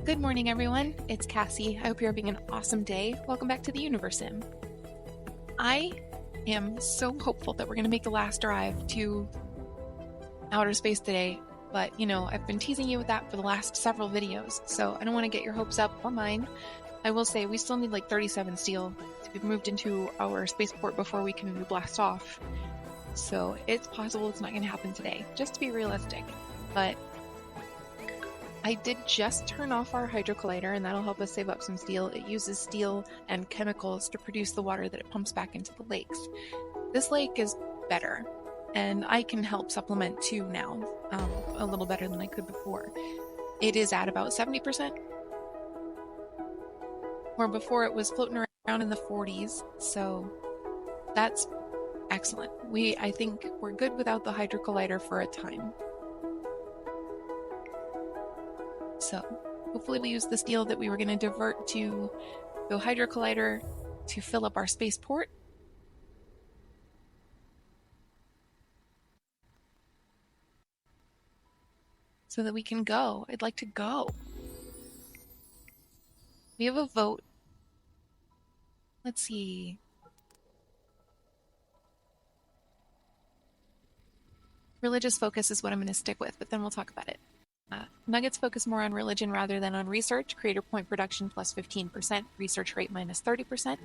Good morning, everyone. It's Cassie. I hope you're having an awesome day. Welcome back to the Universim. I am so hopeful that we're going to make the last drive to outer space today, but I've been teasing you with that for the last several videos, so I don't want to get your hopes up or mine. I will say we still need like 37 steel to be moved into our spaceport before we can blast off. So it's possible it's not going to happen today, just to be realistic. But I did just turn off our hydro collider, and that'll help us save up some steel. It uses steel and chemicals to produce the water that it pumps back into the lakes. This lake is better, and I can help supplement too now, a little better than I could before. It is at about 70%, where before it was floating around in the 40s, so that's excellent. I think we're good without the hydro collider for a time. So hopefully we use the steel that we were going to divert to the hydro collider to fill up our spaceport. So that we can go. I'd like to go. We have a vote. Let's see. Religious focus is what I'm going to stick with, but then we'll talk about it. Nuggets focus more on religion rather than on research. Creator point production plus 15%, research rate minus 30%.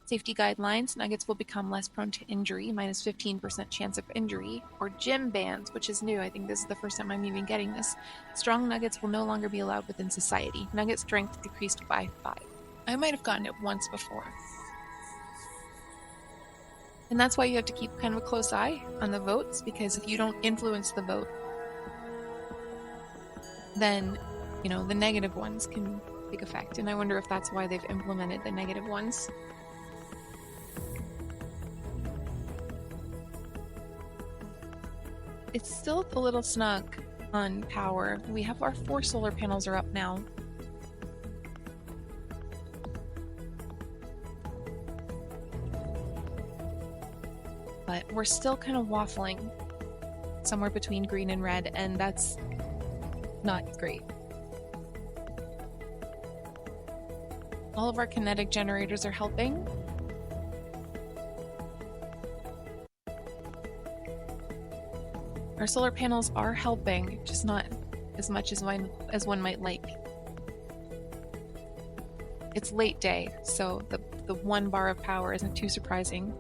Safety guidelines, nuggets will become less prone to injury, minus 15% chance of injury. Or gym bans, which is new. I think this is the first time I'm even getting this. Strong nuggets will no longer be allowed within society. Nugget strength decreased by 5. I might have gotten it once before. And that's why you have to keep kind of a close eye on the votes, because if you don't influence the vote, then, the negative ones can take effect. And I wonder if that's why they've implemented the negative ones. It's still a little snug on power. We have our 4 solar panels are up now. But we're still kind of waffling somewhere between green and red, and that's not great. All of our kinetic generators are helping. Our solar panels are helping, just not as much as one might like. It's late day, so the 1 bar of power isn't too surprising.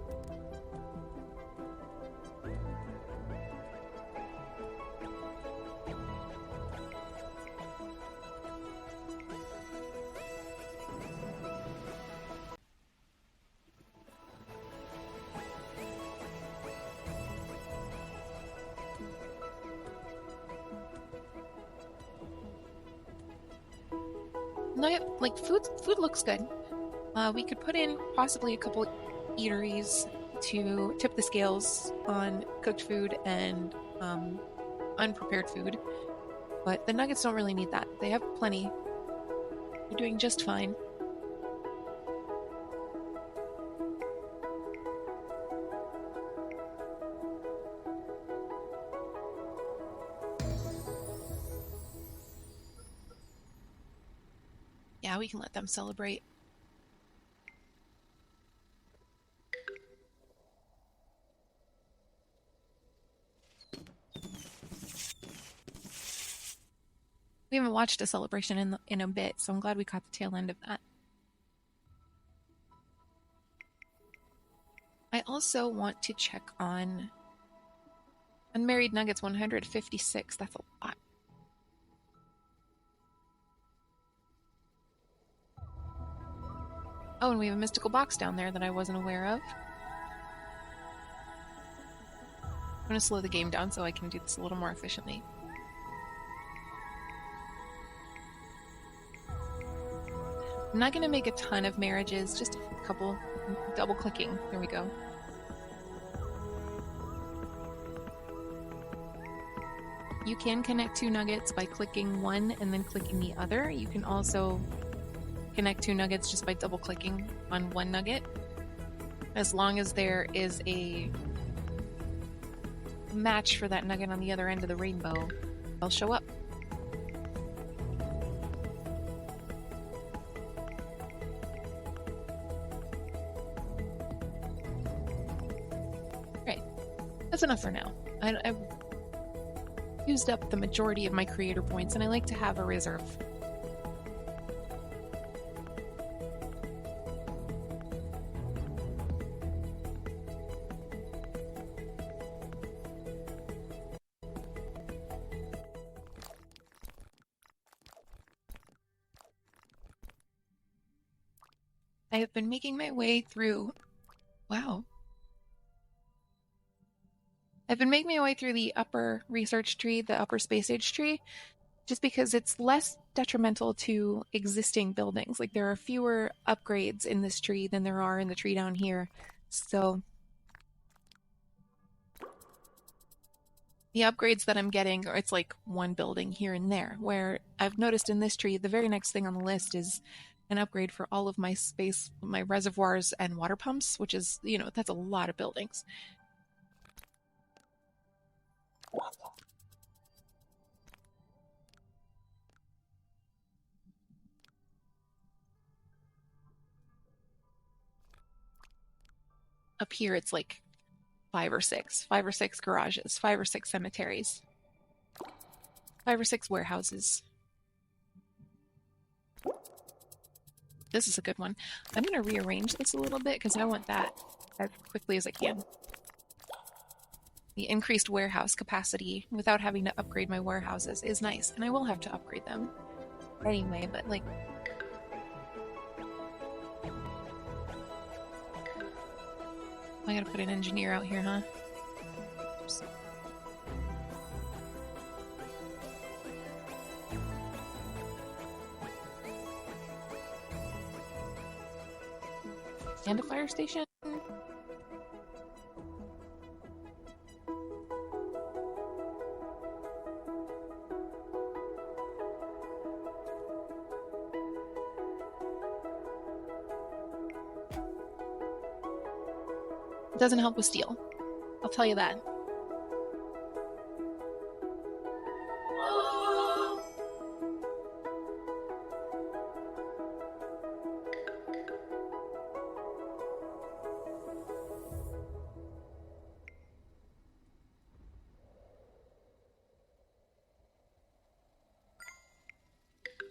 Like food looks good. We could put in possibly a couple eateries to tip the scales on cooked food and unprepared food, but the nuggets don't really need that. They have plenty. They're doing just fine. Yeah, we can let them celebrate. We haven't watched a celebration in a bit, so I'm glad we caught the tail end of that. I also want to check on unmarried nuggets 156. That's a lot. Oh, and we have a mystical box down there that I wasn't aware of. I'm going to slow the game down so I can do this a little more efficiently. I'm not going to make a ton of marriages, just a couple. Double clicking. There we go. You can connect 2 nuggets by clicking one and then clicking the other. You can also connect 2 nuggets just by double clicking on 1 nugget. As long as there is a match for that nugget on the other end of the rainbow, they'll show up. That's enough for now. I've used up the majority of my creator points, and I like to have a reserve. I have been making my way through... Wow. I've been making my way through the upper research tree, the upper space age tree, just because it's less detrimental to existing buildings. Like, there are fewer upgrades in this tree than there are in the tree down here. So the upgrades that I'm getting, it's like one building here and there, where I've noticed in this tree, the very next thing on the list is an upgrade for all of my space, my reservoirs and water pumps, which is, that's a lot of buildings. Up here, it's like 5 or 6 garages, 5 or 6 cemeteries, 5 or 6 warehouses. This is a good one. I'm going to rearrange this a little bit because I want that as quickly as I can. The increased warehouse capacity without having to upgrade my warehouses is nice, and I will have to upgrade them anyway, but like... I gotta put an engineer out here, huh? Oops. And a fire station? It doesn't help with steel. I'll tell you that.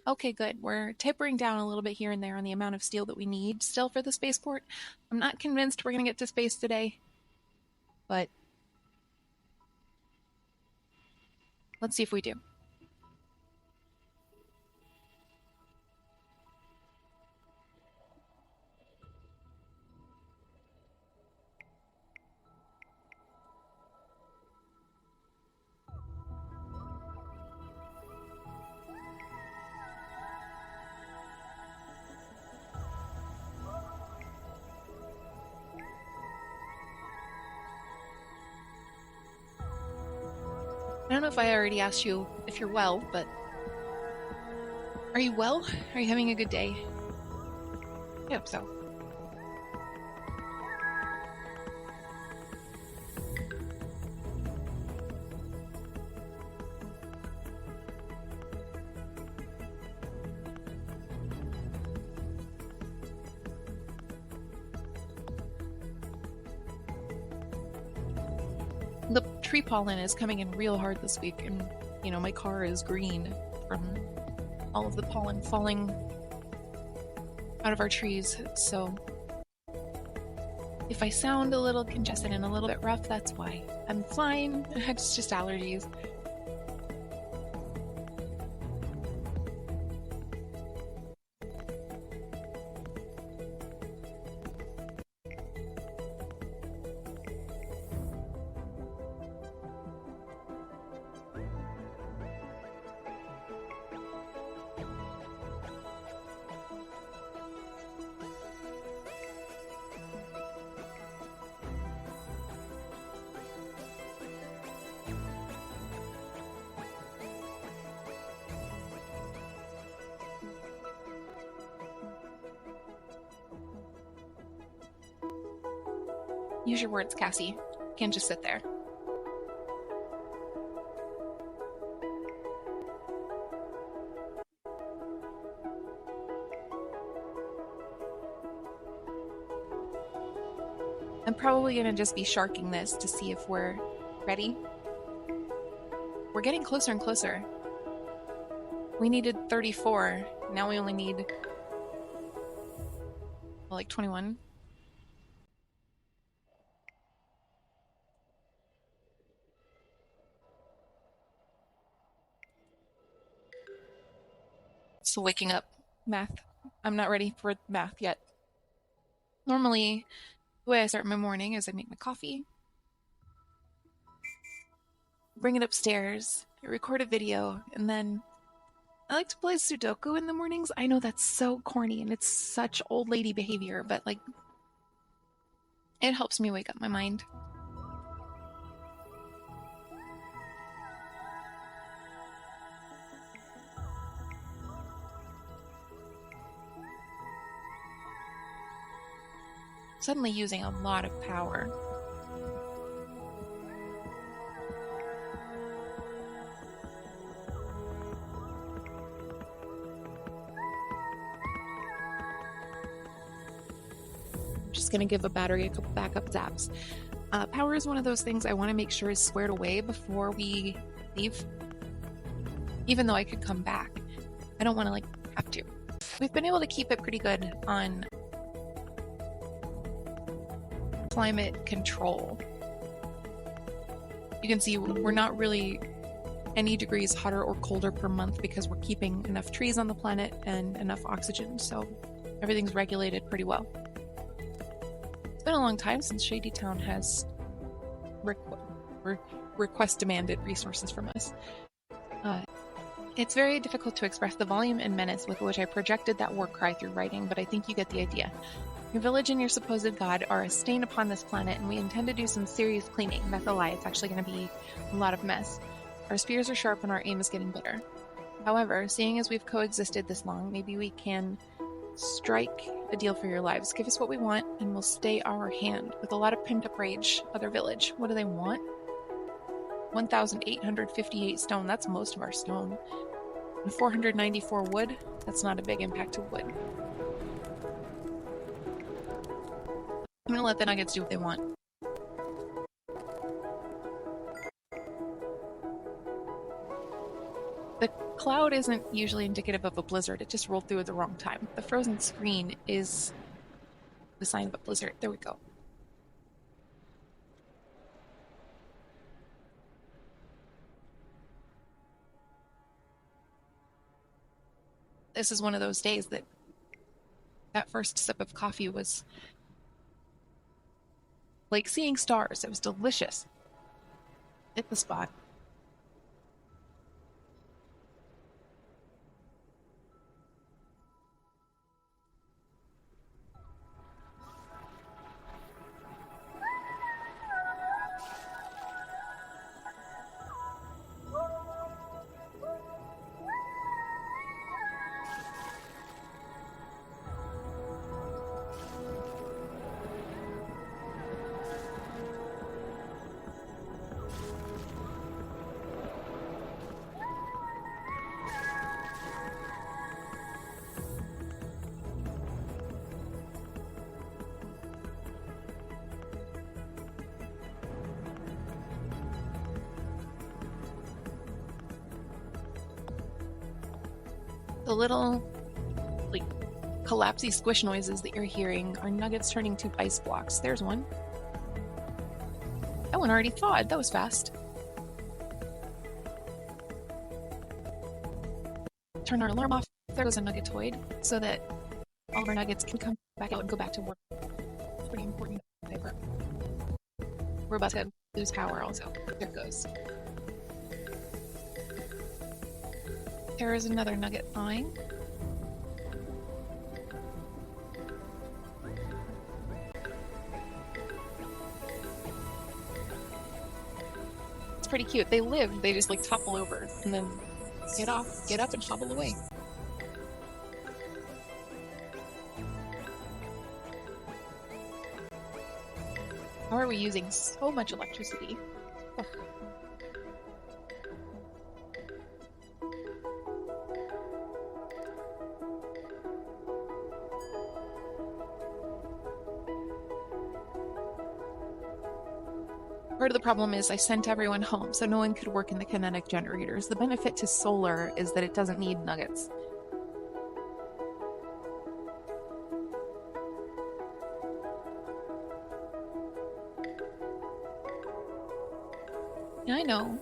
Okay, good. We're tapering down a little bit here and there on the amount of steel that we need still for the spaceport. I'm not convinced we're going to get to space today, but let's see if we do. I don't know if I already asked you if you're well, but are you well? Are you having a good day? I hope so. The tree pollen is coming in real hard this week, and my car is green from all of the pollen falling out of our trees. So if I sound a little congested and a little bit rough, that's why. I'm fine. It's just allergies. Use your words, Cassie. You can't just sit there. I'm probably going to just be sharking this to see if we're Ready? We're getting closer and closer. We needed 34. Now we only need, well, like 21. So waking up. Math. I'm not ready for math yet. Normally, the way I start my morning is I make my coffee, bring it upstairs, I record a video, and then I like to play Sudoku in the mornings. I know that's so corny and it's such old lady behavior, but like, it helps me wake up my mind. Suddenly using a lot of power. I'm just going to give a battery a couple backup zaps. Power is one of those things I want to make sure is squared away before we leave. Even though I could come back, I don't want to like have to. We've been able to keep it pretty good on climate control. You can see we're not really any degrees hotter or colder per month because we're keeping enough trees on the planet and enough oxygen, so everything's regulated pretty well. It's been a long time since Shady Town has request-demanded resources from us. It's very difficult to express the volume and menace with which I projected that war cry through writing, but I think you get the idea. Your village and your supposed god are a stain upon this planet, and we intend to do some serious cleaning. That's a lie. It's actually going to be a lot of mess. Our spears are sharp and our aim is getting better. However, seeing as we've coexisted this long, maybe we can strike a deal for your lives. Give us what we want, and we'll stay our hand. With a lot of pent-up rage, other village. What do they want? 1,858 stone. That's most of our stone. And 494 wood. That's not a big impact to wood. I'm gonna let the nuggets do what they want. The cloud isn't usually indicative of a blizzard. It just rolled through at the wrong time. The frozen screen is the sign of a blizzard. There we go. This is one of those days that first sip of coffee was like seeing stars. It was delicious. Hit the spot. The little, like, collapsy squish noises that you're hearing are nuggets turning to ice blocks. There's one. That one already thawed. That was fast. Turn our alarm off. There goes a nuggetoid, so that all of our nuggets can come back out and go back to work. It's pretty important. We're about to lose power also. There it goes. There is another nugget thawing. It's pretty cute. They live, they just like topple over and then get up and hobble away. How are we using so much electricity? Oh. Part of the problem is I sent everyone home, so no one could work in the kinetic generators. The benefit to solar is that it doesn't need nuggets. Yeah, I know.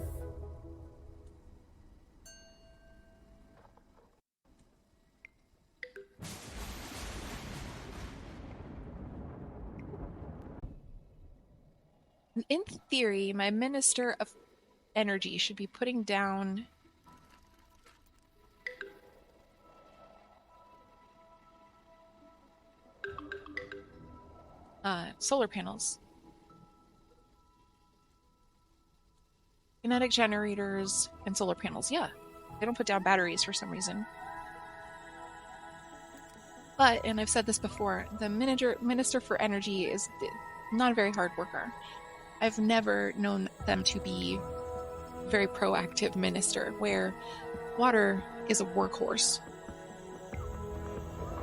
In theory, my Minister of Energy should be putting down solar panels. Kinetic generators and solar panels, yeah. They don't put down batteries for some reason. But, and I've said this before, the Minister for Energy is not a very hard worker. I've never known them to be a very proactive minister, where water is a workhorse.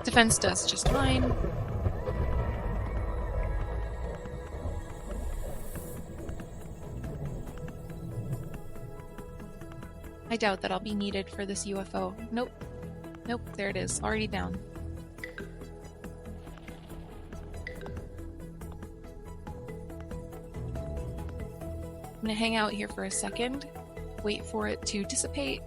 Defense does just fine. I doubt that I'll be needed for this UFO. Nope. Nope, there it is. Already down. I'm gonna hang out here for a second, wait for it to dissipate.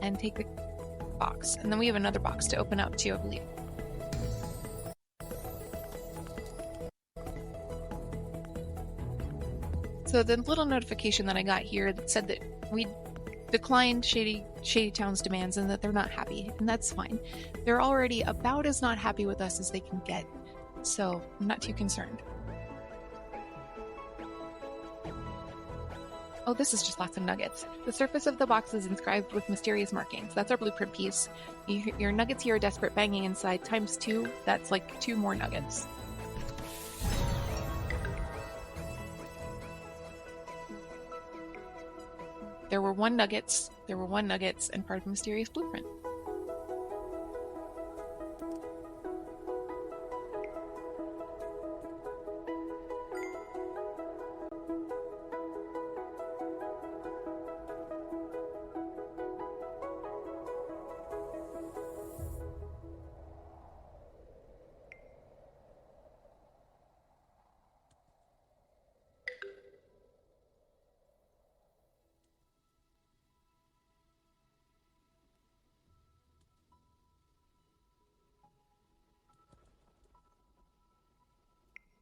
And take the box. And then we have another box to open up too, I believe. So the little notification that I got here that said that we declined Shady Town's demands and that they're not happy, and that's fine. They're already about as not happy with us as they can get, so I'm not too concerned. Oh, this is just lots of nuggets. The surface of the box is inscribed with mysterious markings. That's our blueprint piece. Your nuggets here are desperate banging inside times 2. That's like 2 more nuggets. There were 1 nuggets, and part of the mysterious blueprint.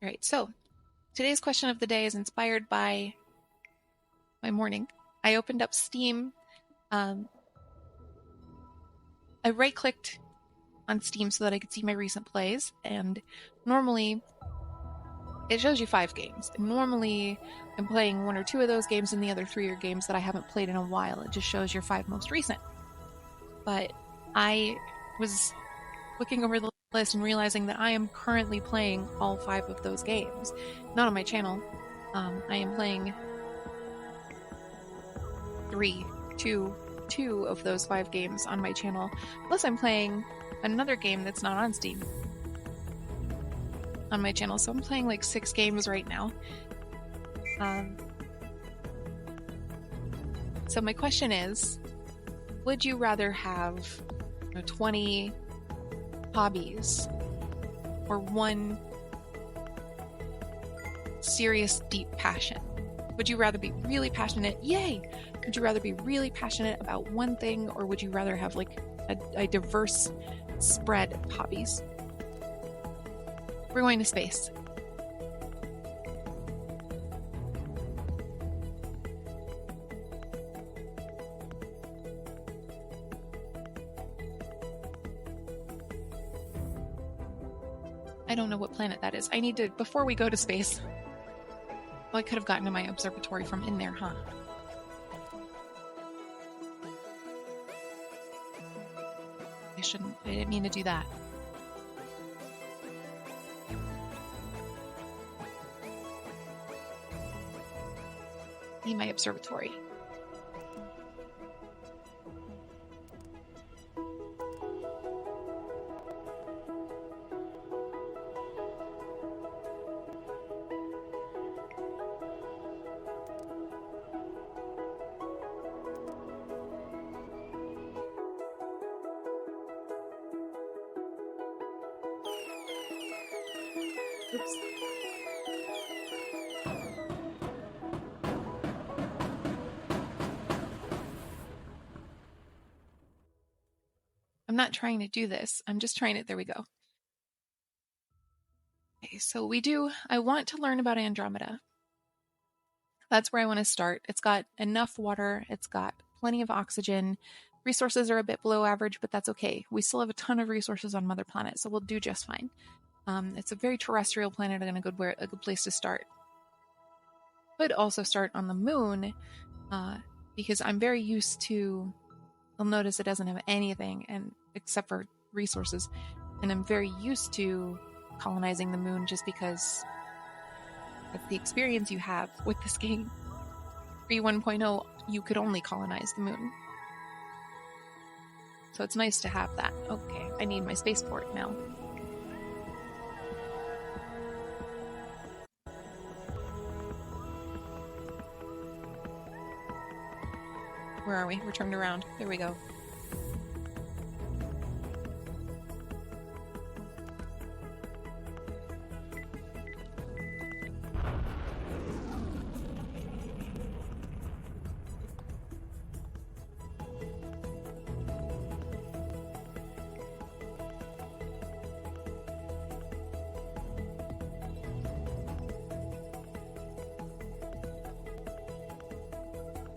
All right, so today's question of the day is inspired by my morning. I opened up Steam. I right-clicked on Steam so that I could see my recent plays, and normally it shows you 5 games. And normally I'm playing 1 or 2 of those games, and the other 3 are games that I haven't played in a while. It just shows your 5 most recent. But I was looking over the list and realizing that I am currently playing all 5 of those games. Not on my channel. I am playing 2 of those 5 games on my channel. Plus I'm playing another game that's not on Steam on my channel. So I'm playing like 6 games right now. So my question is, would you rather have 20 hobbies or 1 serious deep passion? Would you rather be really passionate? Yay! Would you rather be really passionate about 1 thing, or would you rather have like a diverse spread of hobbies? We're going to space. I don't know what planet that is. I need to, before we go to space. Well, I could have gotten to my observatory from in there, huh? I didn't mean to do that. Need my observatory. Oops. I'm not trying to do this. I'm just trying to, there we go. Okay, so I want to learn about Andromeda. That's where I want to start. It's got enough water. It's got plenty of oxygen. Resources are a bit below average, but that's okay. We still have a ton of resources on Mother Planet, so we'll do just fine. It's a very terrestrial planet and a good place to start. Could also start on the moon, because I'm very used to. You'll notice it doesn't have anything, and except for resources, and I'm very used to colonizing the moon just because that's the experience you have with this game. Pre 1.0, you could only colonize the moon. So it's nice to have that. Okay, I need my spaceport now. Where are we? We're turned around. There we go.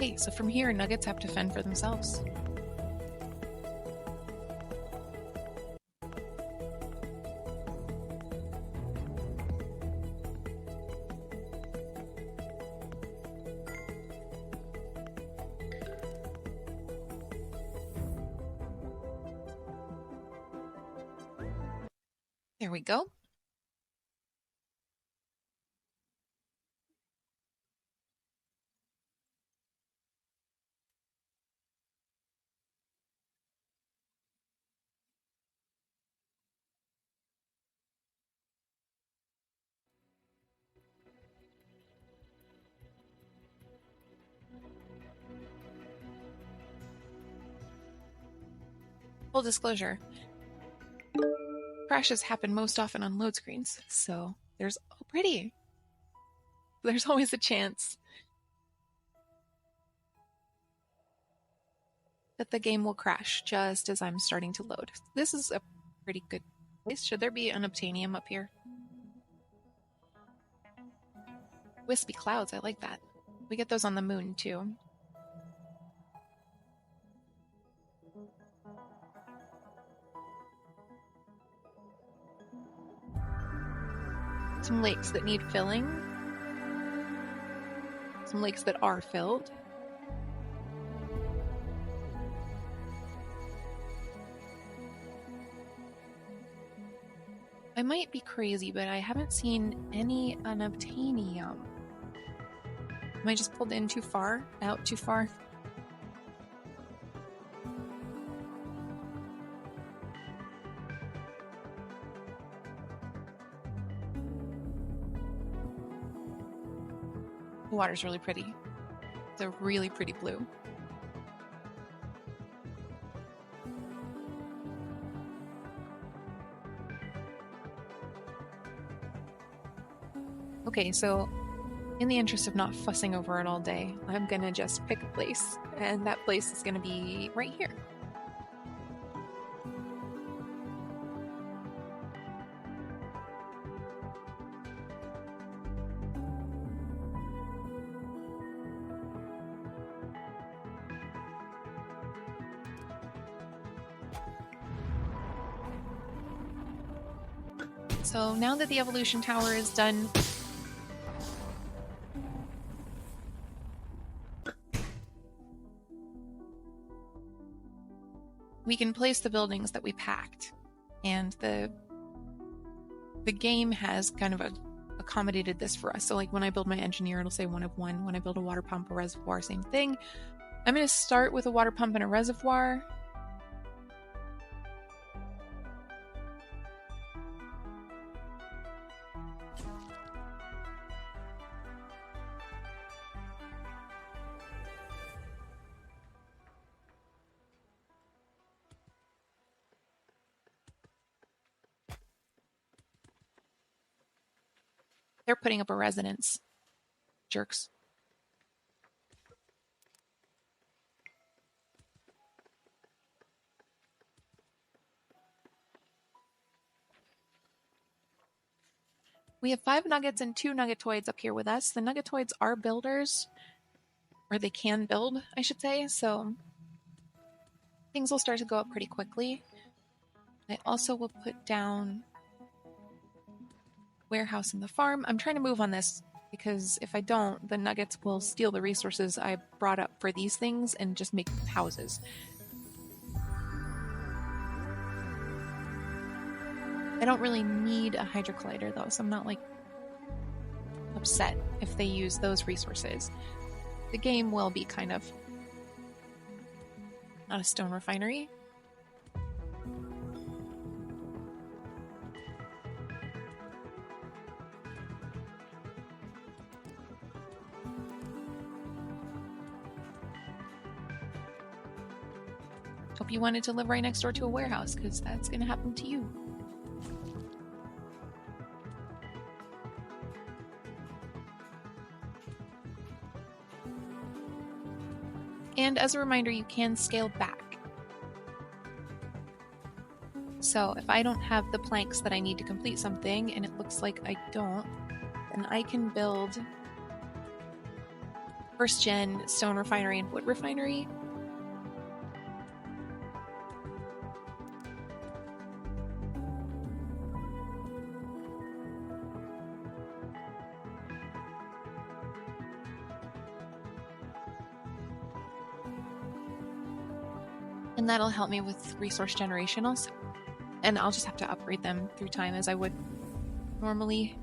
Okay, so from here, nuggets have to fend for themselves. There we go. Full disclosure, crashes happen most often on load screens, so there's always a chance that the game will crash just as I'm starting to load. This is a pretty good place. Should there be unobtainium up here? Wispy clouds, I like that. We get those on the moon too. Some lakes that need filling. Some lakes that are filled. I might be crazy, but I haven't seen any unobtainium. Am I just pulled in too far? Out too far? The water's really pretty. It's a really pretty blue. Okay, so in the interest of not fussing over it all day, I'm gonna just pick a place, and that place is gonna be right here. So now that the evolution tower is done, we can place the buildings that we packed, and the game has kind of accommodated this for us. So like when I build my engineer, it'll say 1 of 1. When I build a water pump, a reservoir, same thing. I'm going to start with a water pump and a reservoir. They're putting up a residence. Jerks. We have 5 nuggets and 2 nuggetoids up here with us. The nuggetoids are builders, or they can build, I should say, so things will start to go up pretty quickly. I also will put down warehouse in the farm. I'm trying to move on this because if I don't, the nuggets will steal the resources I brought up for these things and just make houses. I don't really need a hydro collider though, so I'm not like upset if they use those resources. The game will be kind of not a stone refinery. Hope you wanted to live right next door to a warehouse, because that's going to happen to you. And as a reminder, you can scale back. So if I don't have the planks that I need to complete something, and it looks like I don't, then I can build first gen stone refinery and wood refinery. And that'll help me with resource generation also. And I'll just have to upgrade them through time as I would normally.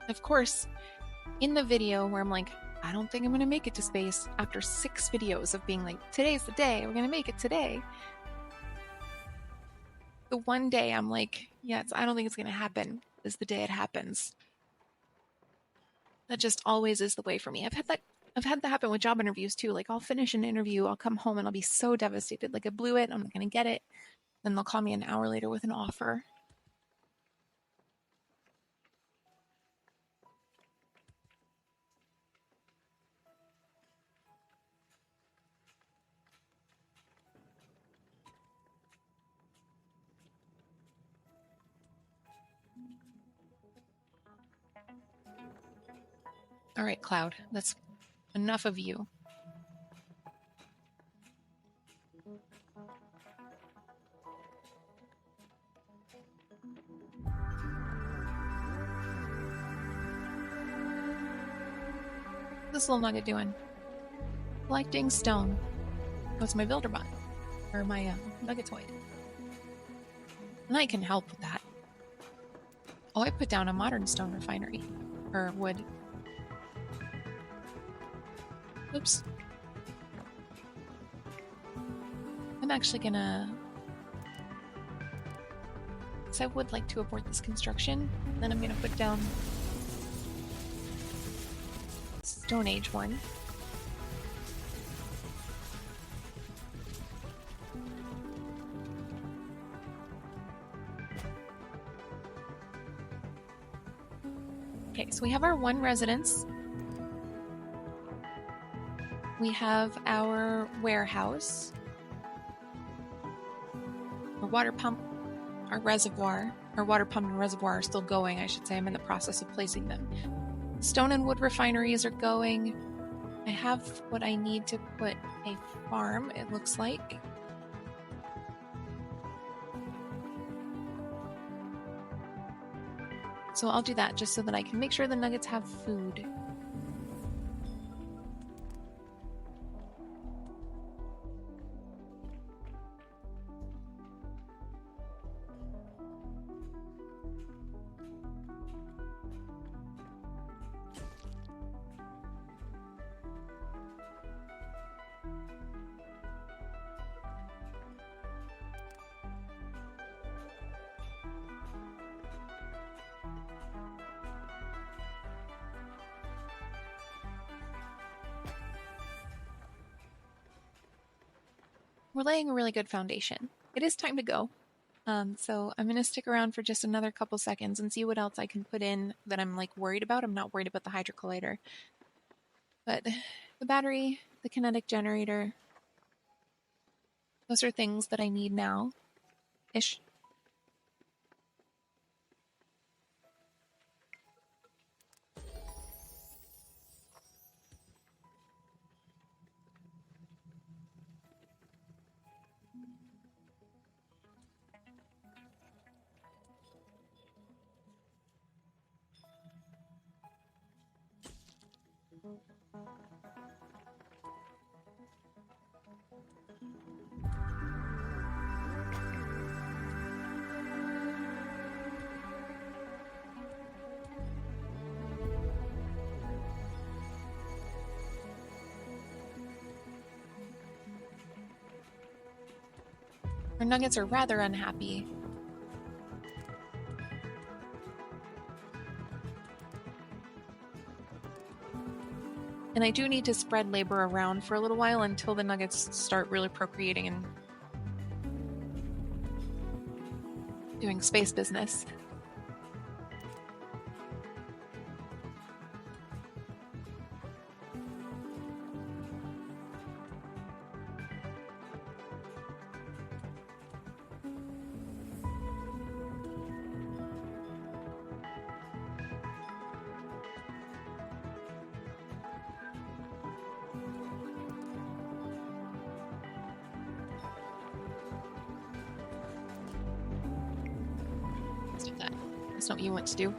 Of course, in the video where I'm like, I don't think I'm going to make it to space, after 6 videos of being like, today's the day, we're going to make it today. The one day I'm like, yes, I don't think it's going to happen, is the day it happens. That just always is the way for me. I've had that happen with job interviews too. Like I'll finish an interview, I'll come home and I'll be so devastated. Like I blew it, I'm not going to get it. Then they'll call me an hour later with an offer. All right, Cloud, that's enough of you. What's this little nugget doing? Collecting stone. What's my builder bot? Or my nuggetoid? And I can help with that. Oh, I put down a modern stone refinery. Or wood. Oops. I'm actually gonna... because I would like to abort this construction. Then I'm gonna put down Stone Age one. Okay, so we have our 1 residence. We have our warehouse. Our water pump, our reservoir. Our water pump and reservoir are still going, I should say. I'm in the process of placing them. Stone and wood refineries are going. I have what I need to put a farm, it looks like. So I'll do that just so that I can make sure the nuggets have food. we're laying a really good foundation. It is time to go. So I'm going to stick around for just another couple seconds and see what else I can put in that I'm like worried about. I'm not worried about the hydro collider, but the battery, the kinetic generator, those are things that I need now-ish. Our nuggets are rather unhappy. And I do need to spread labor around for a little while until the nuggets start really procreating and doing space business. That's not what you want to do.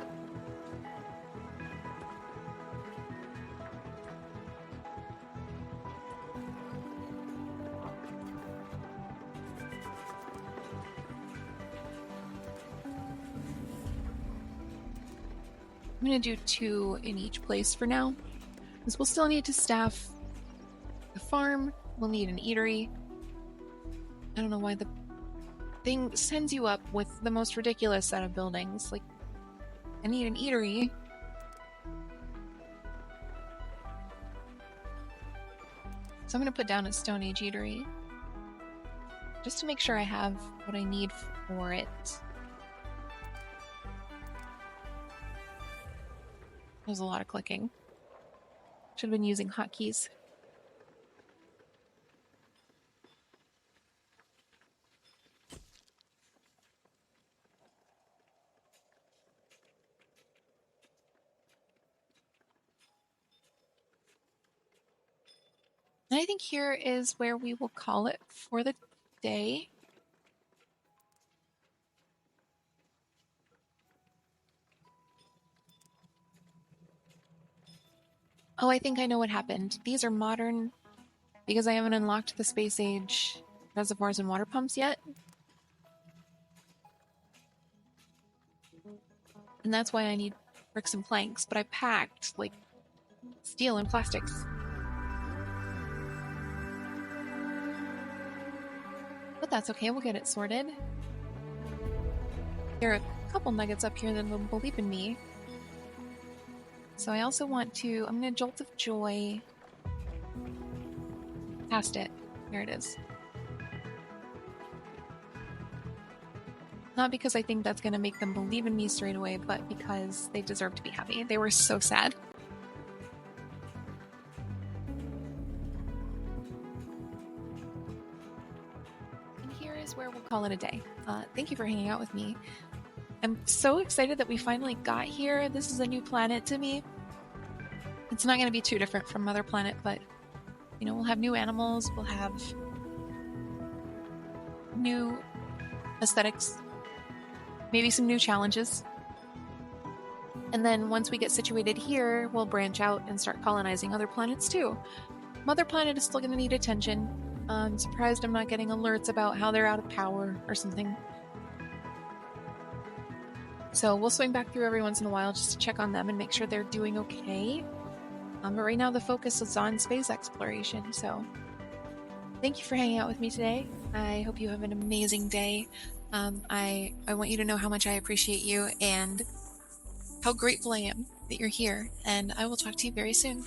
I'm going to do 2 in each place for now, because we'll still need to staff the farm. We'll need an eatery. I don't know why the thing sends you up with the most ridiculous set of buildings. Like, I need an eatery. So I'm going to put down a Stone Age eatery, just to make sure I have what I need for it. There's a lot of clicking. Should have been using hotkeys. And I think here is where we will call it for the day. Oh, I think I know what happened. These are modern because I haven't unlocked the space age reservoirs and water pumps yet. And that's why I need bricks and planks, but I packed like steel and plastics. But that's okay, we'll get it sorted. There are a couple nuggets up here that will believe in me. So I also want to, I'm going to Jolt of Joy past it. There it is. Not because I think that's going to make them believe in me straight away, but because they deserve to be happy. They were so sad. And here is where we'll call it a day. Thank you for hanging out with me. I'm so excited that we finally got here. This is a new planet to me. It's not going to be too different from Mother Planet, but, you know, we'll have new animals, we'll have new aesthetics, maybe some new challenges. And then once we get situated here, we'll branch out and start colonizing other planets too. Mother Planet is still going to need attention. I'm surprised I'm not getting alerts about how they're out of power or something. So we'll swing back through every once in a while just to check on them and make sure they're doing okay. But right now the focus is on space exploration, so thank you for hanging out with me today. I hope you have an amazing day. I want you to know how much I appreciate you and how grateful I am that you're here, and I will talk to you very soon.